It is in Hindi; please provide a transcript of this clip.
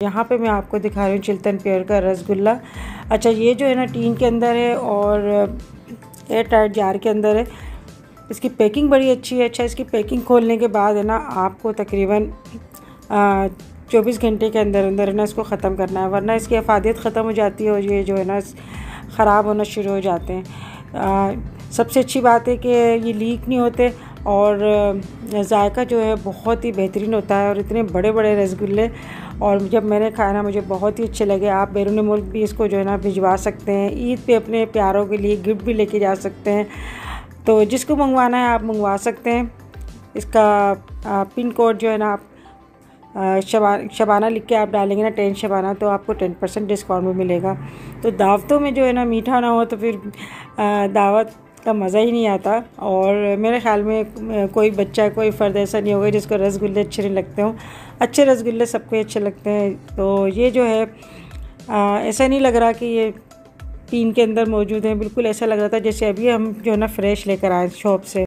यहाँ पे मैं आपको दिखा रही हूँ चिल्तन प्योर का रसगुल्ला। अच्छा, ये जो है ना टीन के अंदर है और एयर टाइट जार के अंदर है। इसकी पैकिंग बड़ी अच्छी है। अच्छा, इसकी पैकिंग खोलने के बाद है ना आपको तकरीबन 24 घंटे के अंदर अंदर है ना इसको ख़त्म करना है, वरना इसकी अफादियत ख़त्म हो जाती है और ये जो है ना ख़राब होना शुरू हो जाते हैं। सबसे अच्छी बात है कि ये लीक नहीं होते और जायका जो है बहुत ही बेहतरीन होता है और इतने बड़े बड़े रसगुल्ले, और जब मैंने खाया ना मुझे बहुत ही अच्छे लगे। आप बैरून मुल्क भी इसको जो है ना भिजवा सकते हैं, ईद पे अपने प्यारों के लिए गिफ्ट भी लेके जा सकते हैं। तो जिसको मंगवाना है आप मंगवा सकते हैं। इसका पिन कोड जो है ना आप शबाना लिख के आप डालेंगे ना 10 शबाना, तो आपको 10% डिस्काउंट भी मिलेगा। तो दावतों में जो है ना मीठा ना हो तो फिर दावत का मज़ा ही नहीं आता। और मेरे ख़्याल में कोई बच्चा कोई फ़र्द ऐसा नहीं होगा जिसको रसगुल्ले अच्छे नहीं लगते हों। अच्छे रसगुल्ले सबको अच्छे लगते हैं। तो ये जो है ऐसा नहीं लग रहा कि ये टीन के अंदर मौजूद है, बिल्कुल ऐसा लग रहा था जैसे अभी हम जो है ना फ्रेश लेकर आए शॉप से।